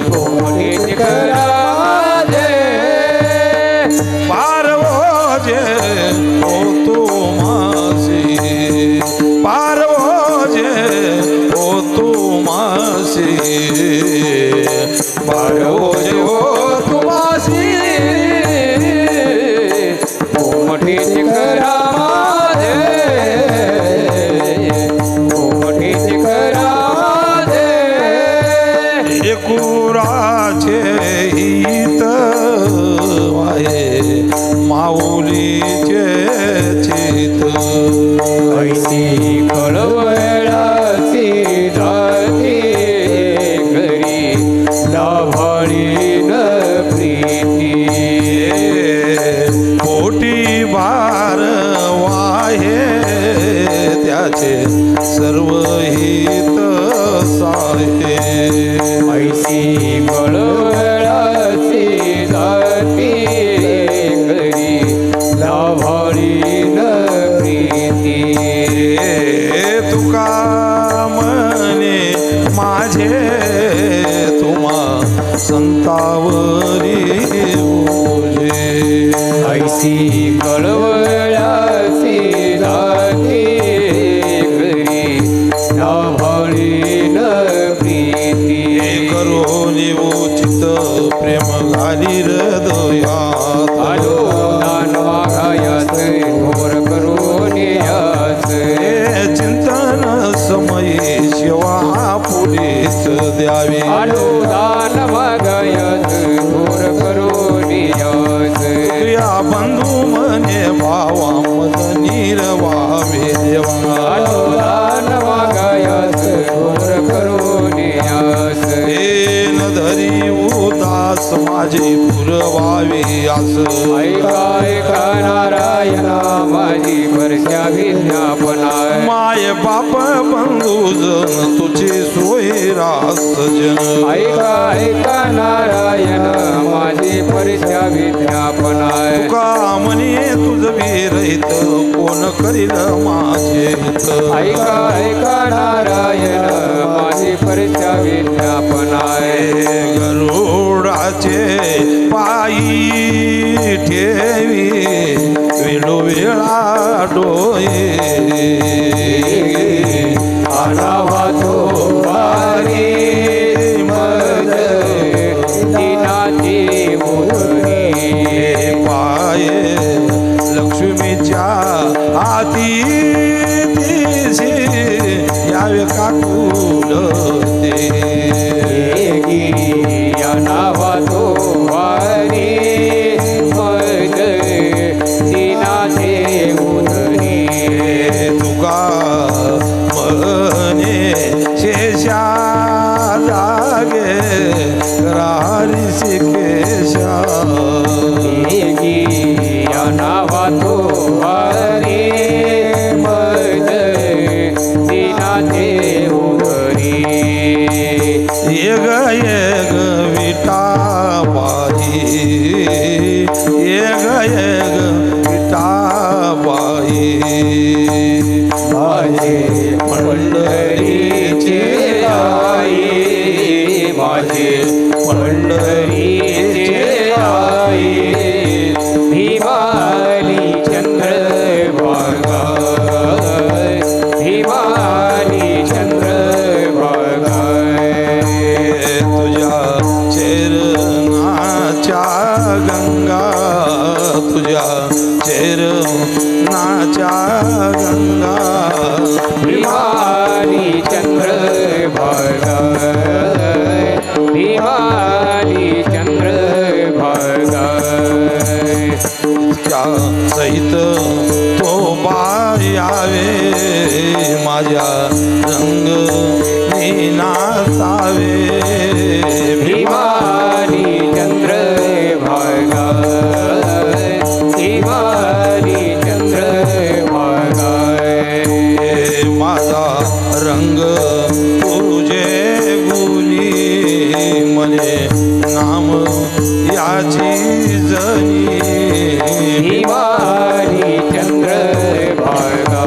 Speaker 2: मोठे करा माझे
Speaker 1: पारवोजे हो तू मासी पारवोजे हो तू मासी पारवोजे हो तू मासी
Speaker 2: मोठे करा माझे मोठे करा माझे
Speaker 1: एकुराचे हित वाहे माऊलीचे चित
Speaker 2: ऐसी कळवळाची जाती घरी लाभाळी न प्रीती
Speaker 1: पोटी भार वाहे त्याचे सर्व हित साहे
Speaker 2: ऐसी कळवळाची जाती घरी लाभाळी न प्रीती
Speaker 1: तुका मने माझे तुम्हा संतावरी ओझे
Speaker 2: ऐसी कळवळाची जाती घरी लाभाळी न प्रीती
Speaker 1: करोनी उचित प्रेम घाली हृदयात
Speaker 2: आलो दान मागायाच थोर करून याच
Speaker 1: चिंतन समयी शिवा पुढेच द्यावे
Speaker 2: आलो दान मागायाच थोर करून याच
Speaker 1: या बंधू मने भावा मद निर्वावे देवा
Speaker 2: आलो दान मागायाच थोर करून याच
Speaker 1: न धरी उदास माझे पुरवावे आस
Speaker 2: ऐका ऐका नारायणा माझी परस्या विज्ञापना
Speaker 1: माय बाप बंधू जन तुझे सोयरास जन
Speaker 2: ऐका ऐका नारायण माझी परस्या विज्ञापना
Speaker 1: तुका म्हणे तुझ विरहित कोण करील माझे हित
Speaker 2: ऐका ऐका नारायण माझी परस्या विज्ञापना
Speaker 1: गरुडाचे पायी ठेवी वेळोवेळा डोये
Speaker 2: आनावाचो वारी मद दिनाची मोहरी
Speaker 1: पाये लक्ष्मीच्या हाती दिसे यावे काकुल
Speaker 2: या नावाचो वारी मद दिनाचे उदरी
Speaker 1: ऋषिकेशा
Speaker 2: या नावातो हरी मज दिनाचे उघरी
Speaker 1: येग येग विठाबाई येग येग विठाबाई
Speaker 2: माझे पंढरीचे आई माझे पंढरीचे आई भीमानी चंद्रभागा भीमानी चंद्रभागा
Speaker 1: तुझ्या चरणाच्या गंगा तुझ्या चरणाच्या गंगा
Speaker 2: भीमानी चंद्रभागा भीमानी चंद्रभागा
Speaker 1: त्या सहित तो यावे माझ्या रंग नाचावे
Speaker 2: भीमानी चंद्रभागा भीमानी चंद्रभागा
Speaker 1: माझा रंग तुझे गुणी मने नाम याची जनी
Speaker 2: भीमानी चंद्रभागा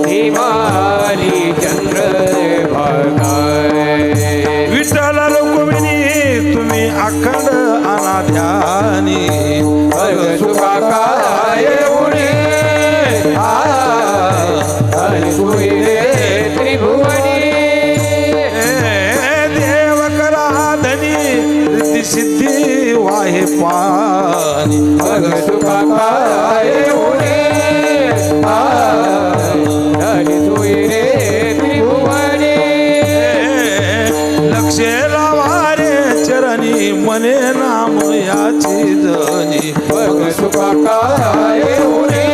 Speaker 2: भीमानी चंद्रभागा
Speaker 1: विठ्ठल रुक्मिणी तुम्ही अखंड अनाध्यानी
Speaker 2: सुखा काय उणे त्रिभुवनी
Speaker 1: देव करा धनी रिद्धी सिद्धी वाहे पाणी
Speaker 2: सुखा काय उणे त्रिभुवनी
Speaker 1: लक्षे लावा रे चरणी मने नाम याची जनी
Speaker 2: सुखा काय उणे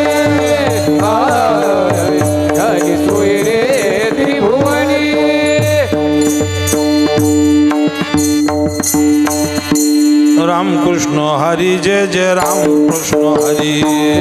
Speaker 2: सोयरे त्रिभुवनी
Speaker 1: रामकृष्ण हरी जय जय रामकृष्ण हरी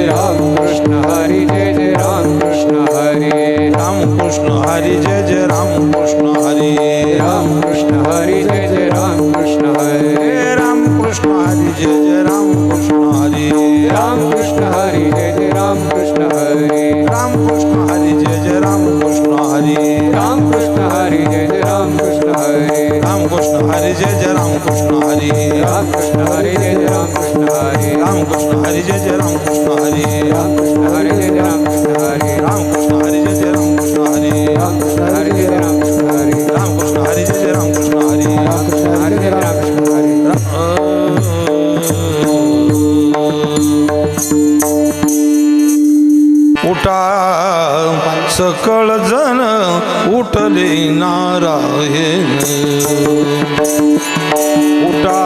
Speaker 2: रामकृष्ण हरी जय जय रामकृष्ण हरी
Speaker 1: रामकृष्ण हरी जय जय रामकृष्ण हरी
Speaker 2: रामकृष्ण हरी जय जय रामकृष्ण हरी
Speaker 1: रामकृष्ण हरी जय जय रामकृष्ण हरी
Speaker 2: रामकृष्ण हरी जय जय रामकृष्ण हरी
Speaker 1: रामकृष्ण हरी जय जय रामकृष्ण हरी
Speaker 2: रामकृष्ण हरी जय जय रामकृष्ण हरी
Speaker 1: रामकृष्ण हरी जय जय रामकृष्ण हरी
Speaker 2: रामकृष्ण हरी जय जय रामकृष्ण हरी
Speaker 1: रामकृष्ण हरी जय जय रामकृष्ण हरी
Speaker 2: रामकृष्ण हरी जय जय रामकृष्ण हरी
Speaker 1: रामकृष्ण हरी जय जय रामकृष्ण हरी
Speaker 2: रामकृष्ण हरी जय जय रामकृष्ण हरी
Speaker 1: रामकृष्ण हरी जय जय रामकृष्ण हरी
Speaker 2: रामकृष्ण हरी जय रामकृष्ण हरी
Speaker 1: उठा सकळ जण उठले नारायण उठा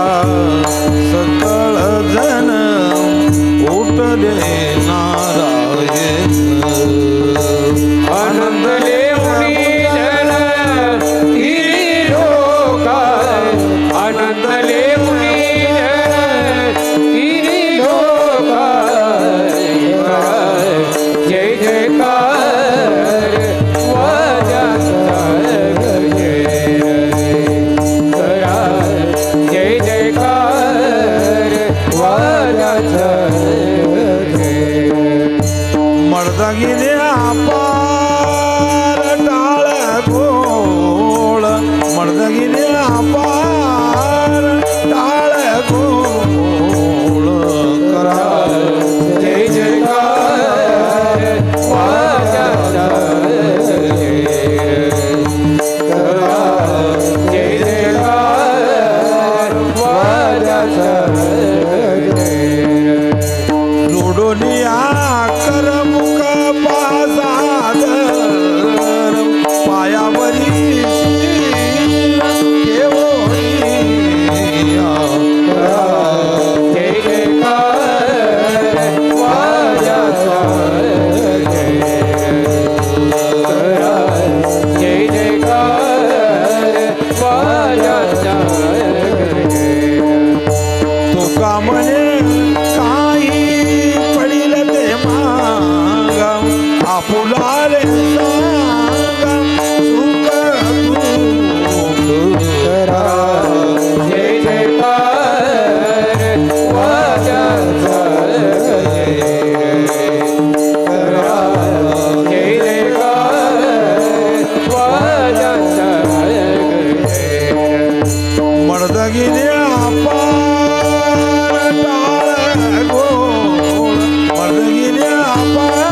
Speaker 1: सकळ जण उठले नारायण
Speaker 2: आनंदले मुनी जन तिरी लोका आनंदले मुनी जन तिरी लोका जय जयकार वाजाचा जय जयकार वाजाचा
Speaker 1: मर्दागिने अपार टाळ गोळ मर्दागिने अपार टाळ गोळ करा
Speaker 2: जय जयकार वाजाचा जय जयकार वाजाचा
Speaker 1: लोडोनिया करमुख पाजादर पायावरी केवळिया फुलाले सांगा सुख दुःख
Speaker 2: करा जय जयकार वाजाचा करा जय जयकार वाजाचा
Speaker 1: मर्दगिन्या पार टाळ गोळ मर्दगिन्या पार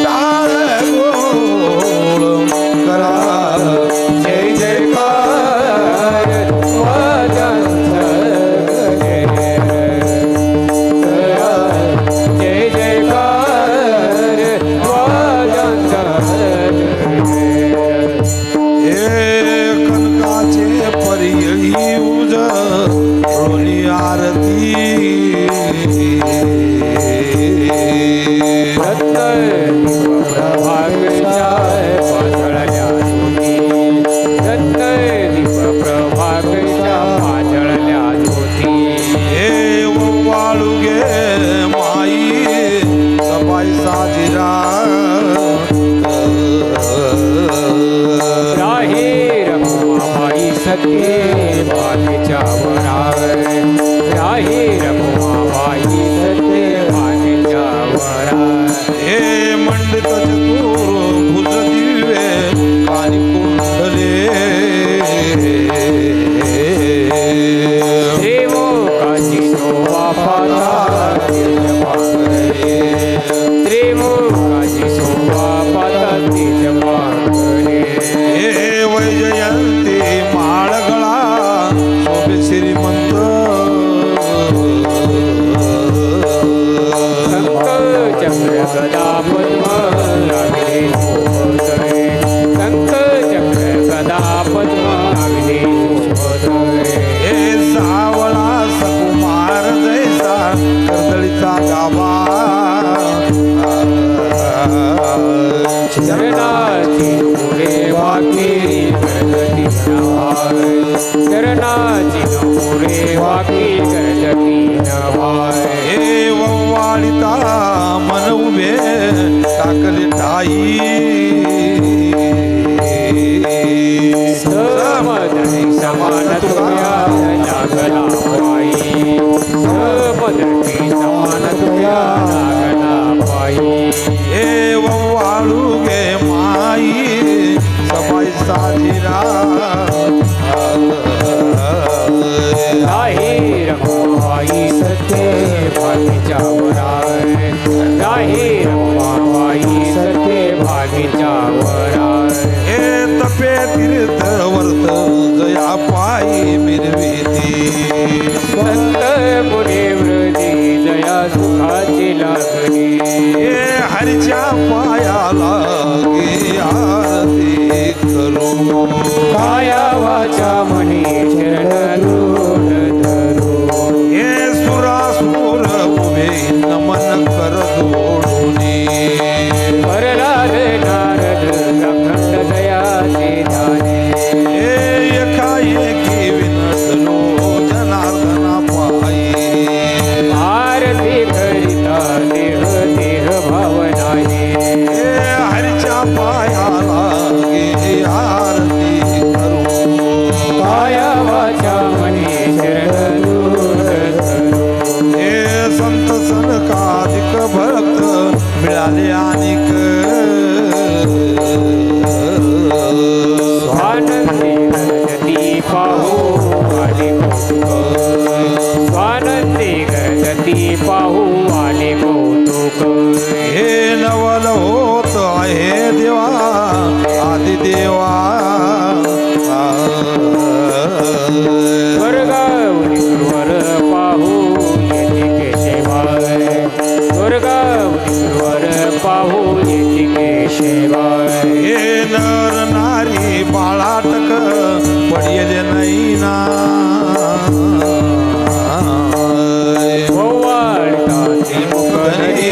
Speaker 1: टाळ गोळ करा
Speaker 2: जय जयकार वाजाचा जय जयकार वाजाचा
Speaker 1: हे कनकाचे परियळी उज रोली आरती हे वाळुगे माई सबाई साजिरा
Speaker 2: सत्य भाग्याच्या वरावर राही रघुमाबाई सत्य भाग्याच्या वरावर
Speaker 1: हे मंडित चतुर भुज दिवे कानी कुंडले
Speaker 2: देवो काची शोभा पाता तेज पांगरे देवो काची शोभा पाता तेज पांगरे
Speaker 1: हे वैजयंती माळगळा शोभे श्रीमंत
Speaker 2: चक्र गदा पद्म लागले शोभतळे संत चक्र गदा पद्म लागले शोभतळे
Speaker 1: हे सावळा सकुमार जैसा कर्दळीचा गाभा
Speaker 2: शरणाची पुरे वाकी गणपती नवाय शरणाची पुरे वाकी गणपती नवाय
Speaker 1: हे वव्वाळिता मन उभे टाकले ठाई
Speaker 2: समदळी समान तुया लागला पायी समदळी समान तुया लागला पायी
Speaker 1: हे वव्वाळुगे माई सबाई साजिरा
Speaker 2: राही रघुमाई सत्य भाग्याच्या वरावर राही रघुमाई सत्य भाग्याच्या वरावर
Speaker 1: हे तपे तीर्थ वर्त जया पायी मिरविती
Speaker 2: संत मुने वृद्धी जया सुखाची लागली
Speaker 1: हे हरीच्या पायाला गे आरती करू
Speaker 2: काया वाचा मनी शरण धरू
Speaker 1: हे सुरासुर उभे नमन कर जोडुनी
Speaker 2: वरराज नारद अखंड दयाचे धाने
Speaker 1: हे एकाएकी विनसलो जनार्दना पायी
Speaker 2: आरती करिता देह देह भावनाने
Speaker 1: हे हरीच्या पायाला गे आरती करू
Speaker 2: काया वाचा मनी शरण धरू
Speaker 1: हे संत सनकाधिक भक्त मिळाले अनेक
Speaker 2: स्वानंदी गणपती पाहू आले कौतुक स्वानंदी गणपती पाहू आले कौतुक
Speaker 1: हे नवल होत आहे देवा आदिदेवा
Speaker 2: स्वर्गावरी गुरुवर पाहू येते केशवाय स्वर्गावरी गुरुवर पाहू येते केशवाय
Speaker 1: हे नर नारी बाळाटक पडले नाही ना
Speaker 2: वव्वाळता त्रिमुख धनी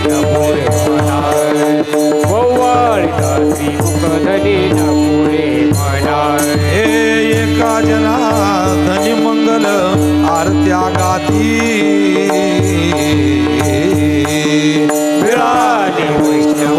Speaker 2: नपुरे म्हणाय वव्वाळता त्रिमुख धनी नपुरे म्हणाय
Speaker 1: हे एका जना धनी मंगल आरत्या गाती
Speaker 2: मिळाली वैष्णव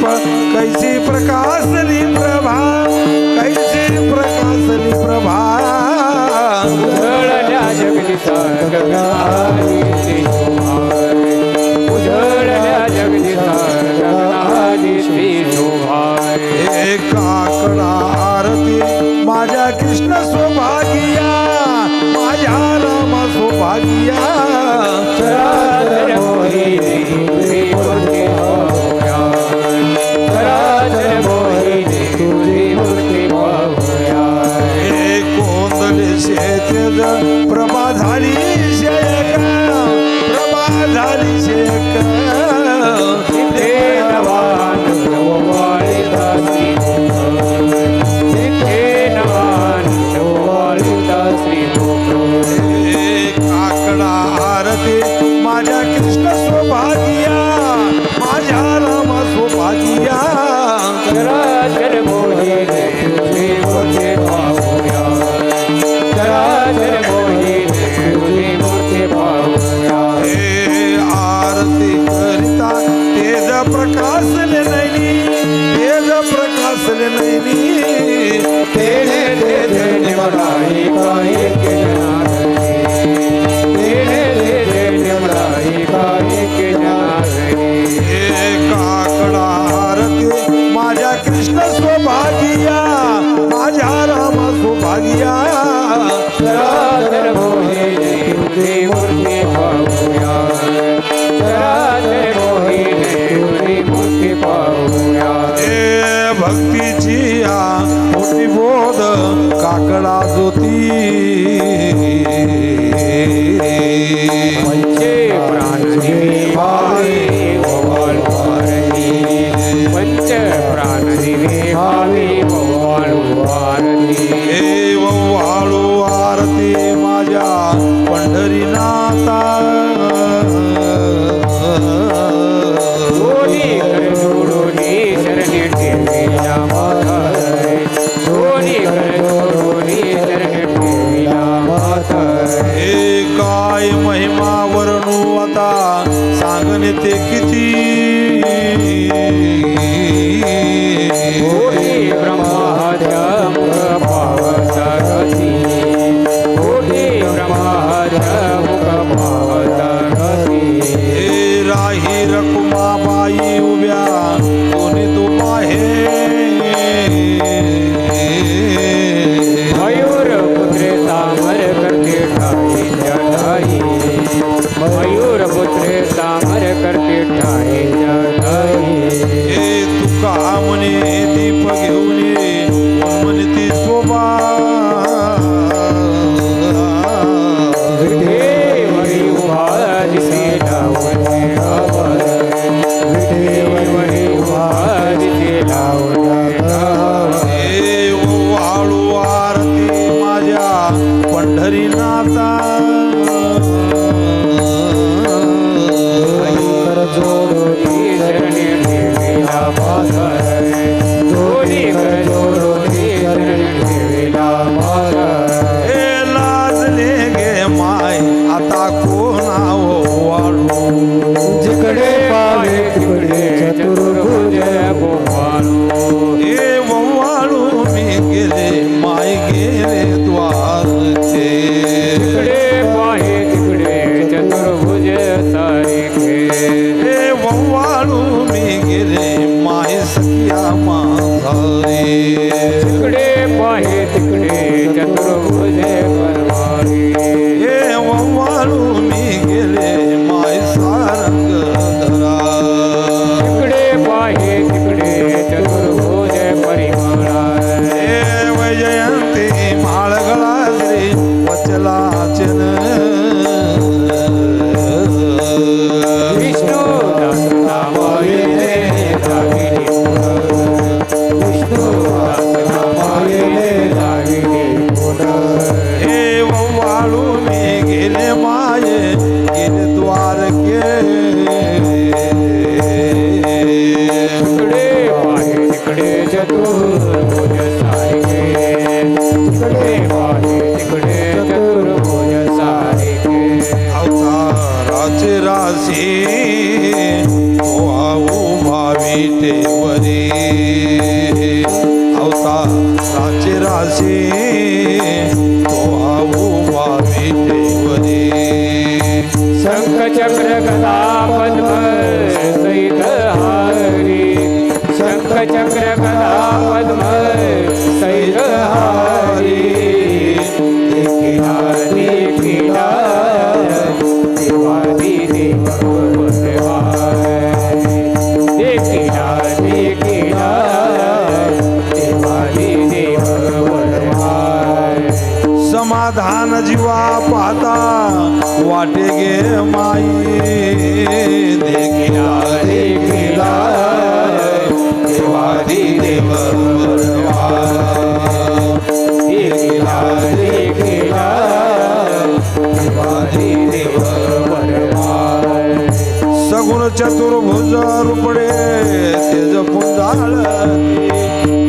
Speaker 1: कैसी प्रकाशली प्रभा, कैसी प्रकाशली प्रभा.
Speaker 2: उजळल्या जगदीचा गगनाची शोभाय. उजळल्या जगदीचा गगनाची शोभाय.
Speaker 1: काकडा आरती माझ्या कृष्ण सौभागिया, माझ्या राम सौभागिया.
Speaker 2: चराचर मोहिनी तुझी मूर्ती पाहूया. चराचर मोहिनी तुझी मूर्ती पाहूया.
Speaker 1: कोंदले शेतेज प्रभा झाली शेक, प्रभा झाली शेक.
Speaker 2: तिथे नवान नववाळीता श्रीमुख. तिथे नवान नववाळीता श्रीमुख.
Speaker 1: काकडा आरती माझ्या कृष्ण सौभागिया, माझ्या राम सौभागिया.
Speaker 2: चराचर मोहिनी तुझी मूर्ती पाहूया. चराचर मोहिनी तुझी मूर्ती पाहूया.
Speaker 1: आरती करिता तेज प्रकाशले नैनी, तेज प्रकाशले नैनी.
Speaker 2: तेने तेज निवडाई काही के जनार्दनी. तेने तेज निवडाई काही के जनार्दनी.
Speaker 1: काकडा आरती माझ्या कृष्ण सौभागिया, माझ्या राम सौभागिया.
Speaker 2: चराचर मोहिनी तुझी मूर्ती पाहूया. चराचर मोहिनी तुझी मूर्ती पाहूया.
Speaker 1: भक्तीची या मोठी बोध काकडा ज्योती.
Speaker 2: पंचे प्राणदिवे भावे ओवाळू आरती. पंच प्राणदिवे भावे ओवाळू आरती.
Speaker 1: वाळू आरती माझ्या पंढरीनाथा.
Speaker 2: दोन्ही कर जोडोनी शरणे ठेविला माता. दोन्ही कर जोडोनी शरणे ठेविला माता.
Speaker 1: काय महिमा वर्णू आता सांगणे ते किती.
Speaker 2: कोटी ब्रह्माच्या मुख पावता गती. कोटी ब्रह्माच्या मुख पावता गती.
Speaker 1: राही रकुमाबाई उभ्या कोणी तू पाहे.
Speaker 2: मयूर पुत्रे सामर करते ठाई जठाई. मयूर पुत्रे सामर करते ठाई जठाई.
Speaker 1: तुका म्हणे दीप घेऊन ये, म्हणे ती शोभा.
Speaker 2: विठेवरी उभा दिसे लावणे आभार. विठेवरी उभा दिसे लावणे आभार.
Speaker 1: वाळू आरती माझ्या पंढरीनाथा.
Speaker 2: कर जोडोनी शरणे ठेविला माता. दोन्ही कर जोडोनी शरणे ठेविला माता.
Speaker 1: लाजले गे माय आता कोणाव वाळू.
Speaker 2: जिकडे पावे तिकडे चतुर्भुज गोपाळू.
Speaker 1: वाळू मी गेले माय गेले द्वारचे.
Speaker 2: तिकडे पाहे तिकडे चतुर्भुज सारिखे.
Speaker 1: वाळू मी गेले माय सख्या माधारे.
Speaker 2: तिकडे पाहे तिकडे चतुर्भुज परवारी.
Speaker 1: वाळू मी गेले माय सारंग धरा.
Speaker 2: तिकडे पाहे तिकडे चतुर्भुज परिमळा.
Speaker 1: वैजयंती माळगळा श्री वचलाचन.
Speaker 2: विष्णू दास नामाविले दाविनी. विष्णू दास नामाविले दाविनी.
Speaker 1: वाळू मी गेले माये गेले द्वारके.
Speaker 2: तिकडे पाहे तिकडे चतुर्भुज सारिखे. तिकडे पाहे तिकडे चतुर्भुज सारिखे.
Speaker 1: अवताराचे राशी तो उभा विटेवरी. देवरी अवताराचे राशी तो आऊबा विटेवरी
Speaker 2: शंख चक्र गदा पद्म सहित हारी शंख चक्र गदा पद्म सहित हारी देखिला देखिला देवादी देव वरवाय देखिला देखिला देवादी देव वरवाय
Speaker 1: समाधान जीवा पाहता वाटे गे माई देखिला देखिला देवादी देव वरवा
Speaker 2: देखिला देखिला देवादी देव वरवाय
Speaker 1: सगुण चतुर्भुज रूपडे तेज पुंजाळती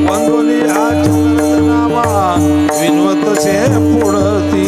Speaker 1: वंदोली आचरण नामा विनवत से पुढती